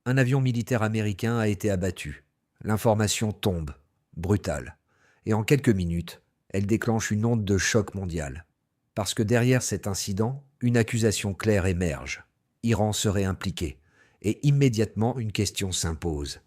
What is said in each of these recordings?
Un avion militaire américain a été abattu. L'information tombe, brutale. Et en quelques minutes, elle déclenche une onde de choc mondial. Parce que derrière cet incident, une accusation claire émerge. Iran serait impliqué. Et immédiatement, une question s'impose.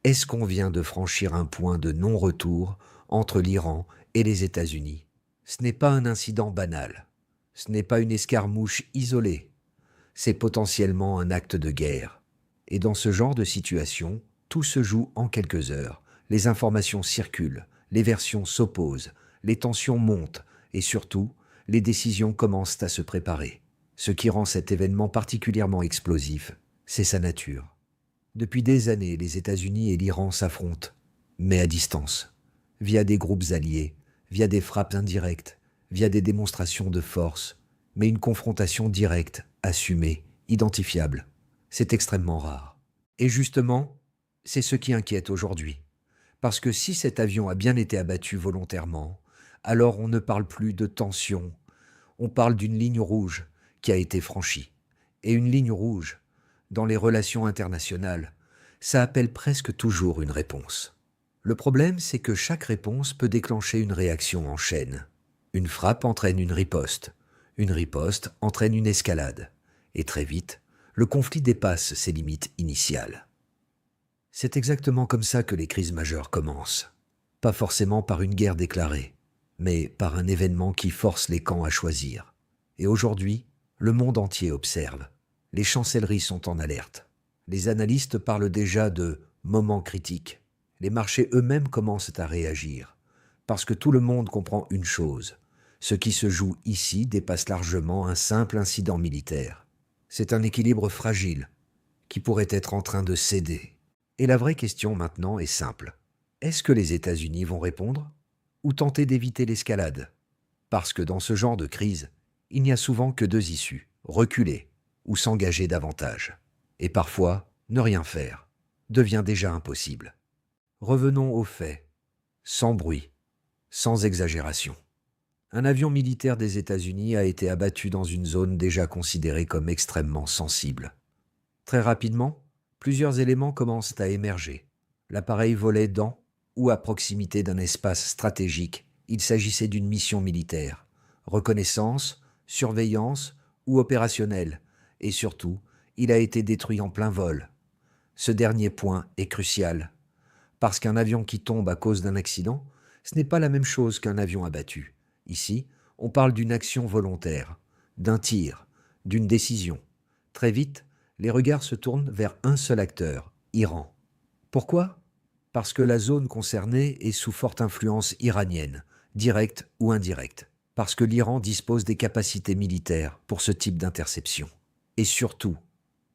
Est-ce qu'on vient de franchir un point de non-retour entre l'Iran et les États-Unis? Ce n'est pas un incident banal. Ce n'est pas une escarmouche isolée. C'est potentiellement un acte de guerre. Et dans ce genre de situation, tout se joue en quelques heures. Les informations circulent, les versions s'opposent, les tensions montent et surtout, les décisions commencent à se préparer. Ce qui rend cet événement particulièrement explosif, c'est sa nature. Depuis des années, les États-Unis et l'Iran s'affrontent, mais à distance, via des groupes alliés, via des frappes indirectes, via des démonstrations de force, mais une confrontation directe, assumée, identifiable. C'est extrêmement rare. Et justement, c'est ce qui inquiète aujourd'hui. Parce que si cet avion a bien été abattu volontairement, alors on ne parle plus de tension, on parle d'une ligne rouge qui a été franchie. Et une ligne rouge, dans les relations internationales, ça appelle presque toujours une réponse. Le problème, c'est que chaque réponse peut déclencher une réaction en chaîne. Une frappe entraîne une riposte entraîne une escalade. Et très vite, le conflit dépasse ses limites initiales. C'est exactement comme ça que les crises majeures commencent. Pas forcément par une guerre déclarée, mais par un événement qui force les camps à choisir. Et aujourd'hui, le monde entier observe. Les chancelleries sont en alerte. Les analystes parlent déjà de moments critiques. Les marchés eux-mêmes commencent à réagir. Parce que tout le monde comprend une chose. Ce qui se joue ici dépasse largement un simple incident militaire. C'est un équilibre fragile qui pourrait être en train de céder. Et la vraie question maintenant est simple. Est-ce que les États-Unis vont répondre ou tenter d'éviter l'escalade? Parce que dans ce genre de crise, il n'y a souvent que deux issues, reculer ou s'engager davantage. Et parfois, ne rien faire devient déjà impossible. Revenons aux faits, sans bruit, sans exagération. Un avion militaire des États-Unis a été abattu dans une zone déjà considérée comme extrêmement sensible. Très rapidement, plusieurs éléments commencent à émerger. L'appareil volait dans ou à proximité d'un espace stratégique. Il s'agissait d'une mission militaire. Reconnaissance, surveillance ou opérationnelle. Et surtout, il a été détruit en plein vol. Ce dernier point est crucial. Parce qu'un avion qui tombe à cause d'un accident, ce n'est pas la même chose qu'un avion abattu. Ici, on parle d'une action volontaire, d'un tir, d'une décision. Très vite, les regards se tournent vers un seul acteur, Iran. Pourquoi? Parce que la zone concernée est sous forte influence iranienne, directe ou indirecte. Parce que l'Iran dispose des capacités militaires pour ce type d'interception. Et surtout,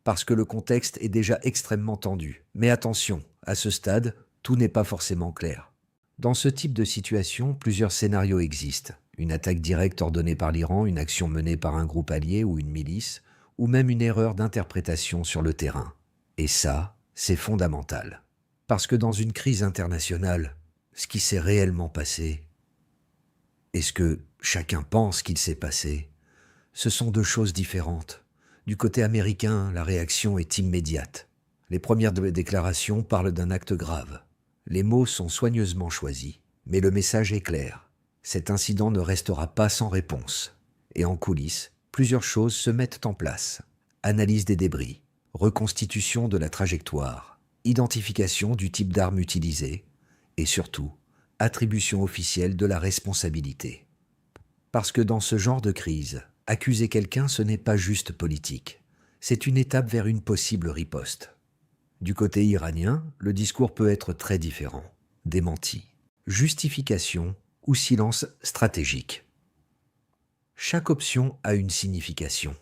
parce que le contexte est déjà extrêmement tendu. Mais attention, à ce stade, tout n'est pas forcément clair. Dans ce type de situation, plusieurs scénarios existent. Une attaque directe ordonnée par l'Iran, une action menée par un groupe allié ou une milice, ou même une erreur d'interprétation sur le terrain. Et ça, c'est fondamental. Parce que dans une crise internationale, ce qui s'est réellement passé, et ce que chacun pense qu'il s'est passé, ce sont deux choses différentes. Du côté américain, la réaction est immédiate. Les premières déclarations parlent d'un acte grave. Les mots sont soigneusement choisis, mais le message est clair. Cet incident ne restera pas sans réponse. Et en coulisses, plusieurs choses se mettent en place. Analyse des débris, reconstitution de la trajectoire, identification du type d'arme utilisée, et surtout, attribution officielle de la responsabilité. Parce que dans ce genre de crise, accuser quelqu'un, ce n'est pas juste politique. C'est une étape vers une possible riposte. Du côté iranien, le discours peut être très différent. Démenti, justification ou silence stratégique. Chaque option a une signification.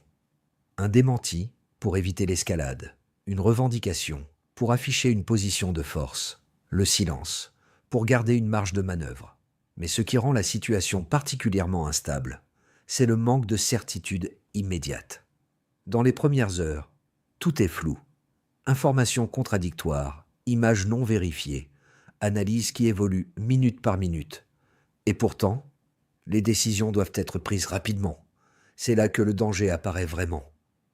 Un démenti pour éviter l'escalade, une revendication pour afficher une position de force, le silence pour garder une marge de manœuvre. Mais ce qui rend la situation particulièrement instable, c'est le manque de certitude immédiate. Dans les premières heures, tout est flou. Informations contradictoires, images non vérifiées, analyses qui évoluent minute par minute. Et pourtant, les décisions doivent être prises rapidement. C'est là que le danger apparaît vraiment.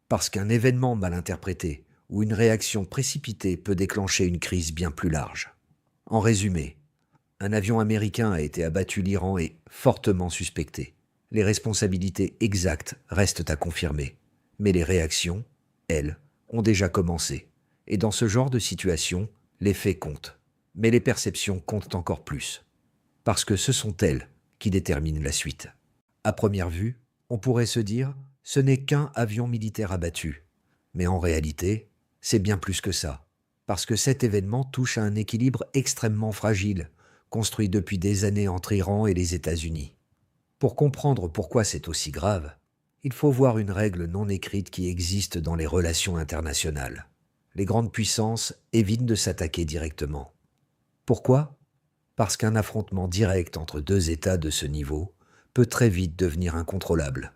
Parce qu'un événement mal interprété où une réaction précipitée peut déclencher une crise bien plus large. En résumé, un avion américain a été abattu, l'Iran est fortement suspecté. Les responsabilités exactes restent à confirmer, mais les réactions, elles, ont déjà commencé. Et dans ce genre de situation, les faits comptent, mais les perceptions comptent encore plus, parce que ce sont elles qui déterminent la suite. À première vue, on pourrait se dire, ce n'est qu'un avion militaire abattu. Mais en réalité, c'est bien plus que ça, parce que cet événement touche à un équilibre extrêmement fragile, construit depuis des années entre Iran et les États-Unis. Pour comprendre pourquoi c'est aussi grave, il faut voir une règle non écrite qui existe dans les relations internationales. Les grandes puissances évitent de s'attaquer directement. Pourquoi ? Parce qu'un affrontement direct entre deux États de ce niveau peut très vite devenir incontrôlable.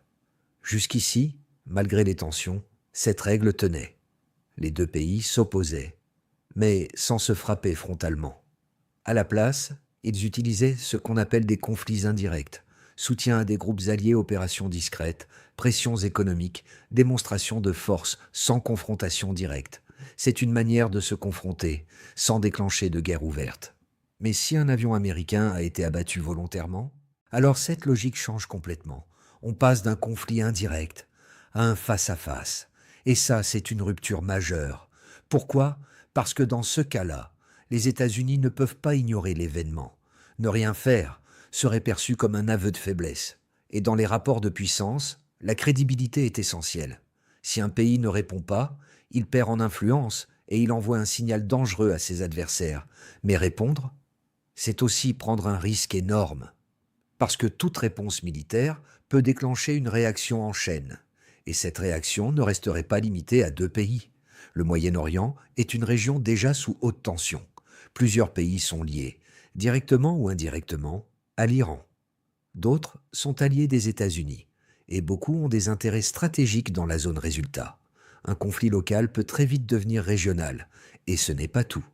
Jusqu'ici, malgré les tensions, cette règle tenait. Les deux pays s'opposaient, mais sans se frapper frontalement. À la place, ils utilisaient ce qu'on appelle des conflits indirects, soutien à des groupes alliés, opérations discrètes, pressions économiques, démonstrations de force sans confrontation directe. C'est une manière de se confronter, sans déclencher de guerre ouverte. Mais si un avion américain a été abattu volontairement, alors cette logique change complètement. On passe d'un conflit indirect à un face-à-face. Et ça, c'est une rupture majeure. Pourquoi ? Parce que dans ce cas-là, les États-Unis ne peuvent pas ignorer l'événement. Ne rien faire serait perçu comme un aveu de faiblesse. Et dans les rapports de puissance, la crédibilité est essentielle. Si un pays ne répond pas, il perd en influence et il envoie un signal dangereux à ses adversaires. Mais répondre, c'est aussi prendre un risque énorme. Parce que toute réponse militaire peut déclencher une réaction en chaîne. Et cette réaction ne resterait pas limitée à deux pays. Le Moyen-Orient est une région déjà sous haute tension. Plusieurs pays sont liés, directement ou indirectement, à l'Iran. D'autres sont alliés des États-Unis, et beaucoup ont des intérêts stratégiques dans la zone résultat. Un conflit local peut très vite devenir régional, et ce n'est pas tout.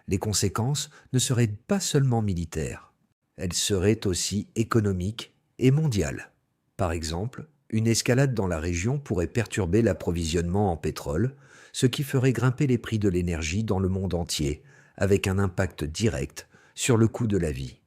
Les conséquences ne seraient pas seulement militaires, elles seraient aussi économiques et mondiales. Par exemple, une escalade dans la région pourrait perturber l'approvisionnement en pétrole, ce qui ferait grimper les prix de l'énergie dans le monde entier, avec un impact direct sur le coût de la vie.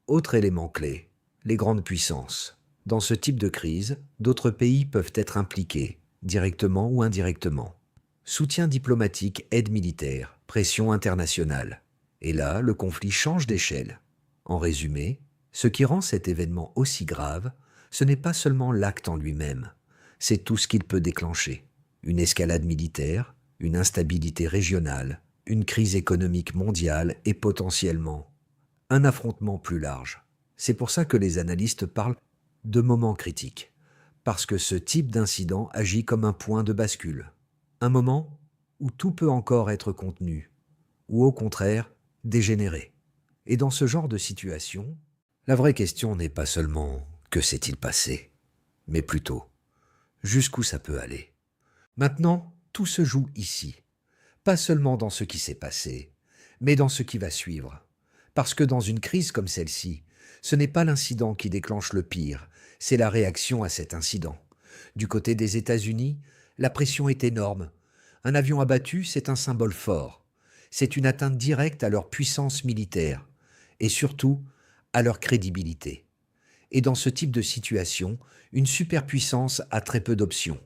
Autre élément clé, les grandes puissances. Dans ce type de crise, d'autres pays peuvent être impliqués, directement ou indirectement. Soutien diplomatique, aide militaire, pression internationale. Et là, le conflit change d'échelle. En résumé, ce qui rend cet événement aussi grave, ce n'est pas seulement l'acte en lui-même, c'est tout ce qu'il peut déclencher. Une escalade militaire, une instabilité régionale, une crise économique mondiale et potentiellement un affrontement plus large. C'est pour ça que les analystes parlent de moments critiques, parce que ce type d'incident agit comme un point de bascule. Un moment où tout peut encore être contenu, ou au contraire, dégénérer. Et dans ce genre de situation, la vraie question n'est pas seulement « que s'est-il passé ?», mais plutôt « jusqu'où ça peut aller ?» Maintenant, tout se joue ici, pas seulement dans ce qui s'est passé, mais dans ce qui va suivre. Parce que dans une crise comme celle-ci, ce n'est pas l'incident qui déclenche le pire, c'est la réaction à cet incident. Du côté des États-Unis, la pression est énorme. Un avion abattu, c'est un symbole fort. C'est une atteinte directe à leur puissance militaire et surtout à leur crédibilité. Et dans ce type de situation, une superpuissance a très peu d'options.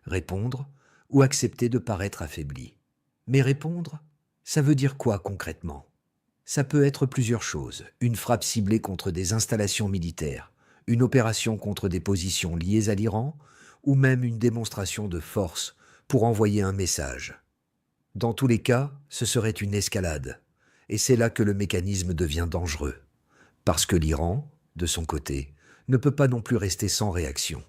Répondre ou accepter de paraître affaibli. Mais répondre, ça veut dire quoi concrètement ? Ça peut être plusieurs choses. Une frappe ciblée contre des installations militaires, une opération contre des positions liées à l'Iran, ou même une démonstration de force pour envoyer un message. Dans tous les cas, ce serait une escalade. Et c'est là que le mécanisme devient dangereux. Parce que l'Iran, de son côté, ne peut pas non plus rester sans réaction.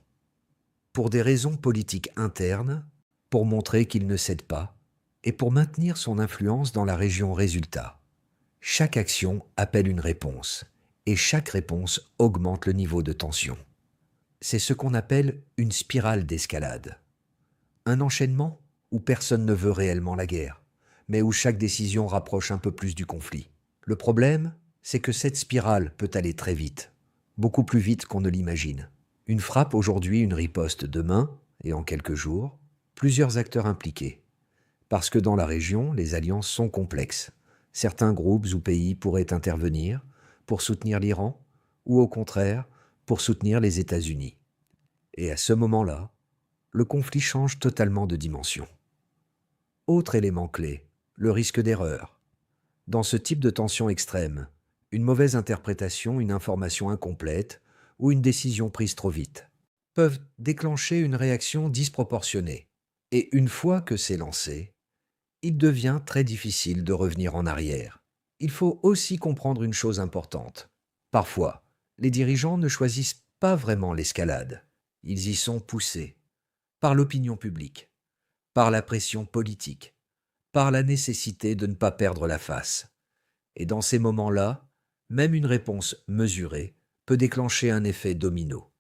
Pour des raisons politiques internes, pour montrer qu'il ne cède pas, et pour maintenir son influence dans la région résultat. Chaque action appelle une réponse, et chaque réponse augmente le niveau de tension. C'est ce qu'on appelle une spirale d'escalade. Un enchaînement où personne ne veut réellement la guerre, mais où chaque décision rapproche un peu plus du conflit. Le problème, c'est que cette spirale peut aller très vite, beaucoup plus vite qu'on ne l'imagine. Une frappe aujourd'hui, une riposte demain, et en quelques jours, plusieurs acteurs impliqués. Parce que dans la région, les alliances sont complexes. Certains groupes ou pays pourraient intervenir pour soutenir l'Iran ou au contraire pour soutenir les États-Unis. Et à ce moment-là, le conflit change totalement de dimension. Autre élément clé, le risque d'erreur. Dans ce type de tension extrême, une mauvaise interprétation, une information incomplète ou une décision prise trop vite peuvent déclencher une réaction disproportionnée. Et une fois que c'est lancé, il devient très difficile de revenir en arrière. Il faut aussi comprendre une chose importante. Parfois, les dirigeants ne choisissent pas vraiment l'escalade. Ils y sont poussés par l'opinion publique, par la pression politique, par la nécessité de ne pas perdre la face. Et dans ces moments-là, même une réponse mesurée peut déclencher un effet domino.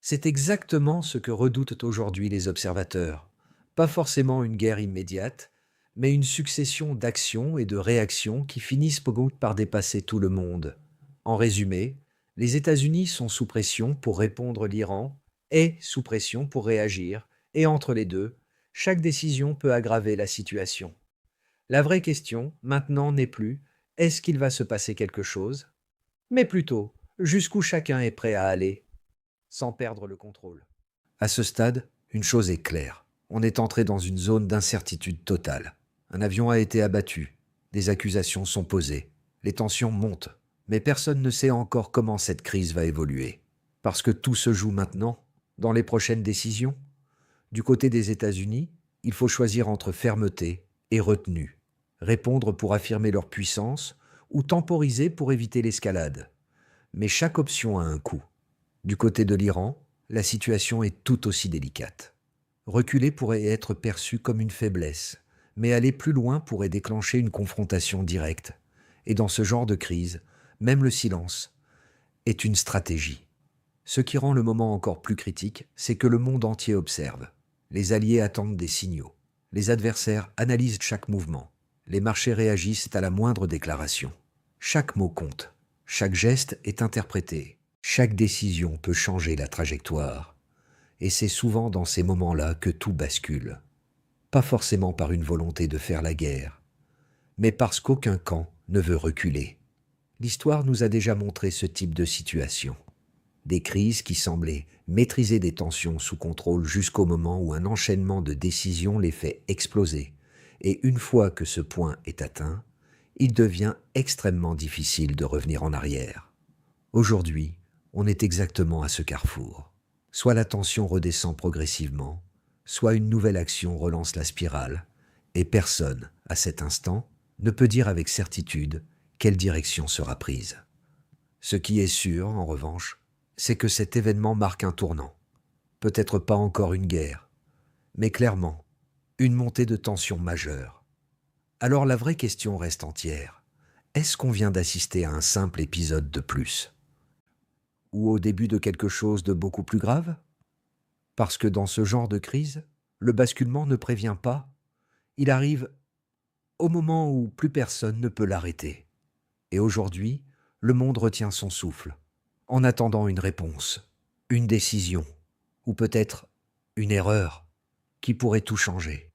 C'est exactement ce que redoutent aujourd'hui les observateurs. Pas forcément une guerre immédiate, mais une succession d'actions et de réactions qui finissent par dépasser tout le monde. En résumé, les États-Unis sont sous pression pour répondre, l'Iran est sous pression pour réagir, et entre les deux, chaque décision peut aggraver la situation. La vraie question, maintenant, n'est plus est-ce qu'il va se passer quelque chose, mais plutôt jusqu'où chacun est prêt à aller, sans perdre le contrôle. À ce stade, une chose est claire. On est entré dans une zone d'incertitude totale. Un avion a été abattu, des accusations sont posées, les tensions montent, mais personne ne sait encore comment cette crise va évoluer. Parce que tout se joue maintenant, dans les prochaines décisions. Du côté des États-Unis, il faut choisir entre fermeté et retenue, répondre pour affirmer leur puissance ou temporiser pour éviter l'escalade. Mais chaque option a un coût. Du côté de l'Iran, la situation est tout aussi délicate. Reculer pourrait être perçu comme une faiblesse, mais aller plus loin pourrait déclencher une confrontation directe. Et dans ce genre de crise, même le silence est une stratégie. Ce qui rend le moment encore plus critique, c'est que le monde entier observe. Les alliés attendent des signaux. Les adversaires analysent chaque mouvement. Les marchés réagissent à la moindre déclaration. Chaque mot compte. Chaque geste est interprété. Chaque décision peut changer la trajectoire. Et c'est souvent dans ces moments-là que tout bascule. Pas forcément par une volonté de faire la guerre, mais parce qu'aucun camp ne veut reculer. L'histoire nous a déjà montré ce type de situation. Des crises qui semblaient maîtriser des tensions sous contrôle jusqu'au moment où un enchaînement de décisions les fait exploser. Et une fois que ce point est atteint, il devient extrêmement difficile de revenir en arrière. Aujourd'hui, on est exactement à ce carrefour. Soit la tension redescend progressivement, soit une nouvelle action relance la spirale, et personne, à cet instant, ne peut dire avec certitude quelle direction sera prise. Ce qui est sûr, en revanche, c'est que cet événement marque un tournant. Peut-être pas encore une guerre, mais clairement, une montée de tension majeure. Alors la vraie question reste entière. Est-ce qu'on vient d'assister à un simple épisode de plus ? Ou au début de quelque chose de beaucoup plus grave ? Parce que dans ce genre de crise, le basculement ne prévient pas. Il arrive au moment où plus personne ne peut l'arrêter. Et aujourd'hui, le monde retient son souffle, en attendant une réponse, une décision, ou peut-être une erreur qui pourrait tout changer.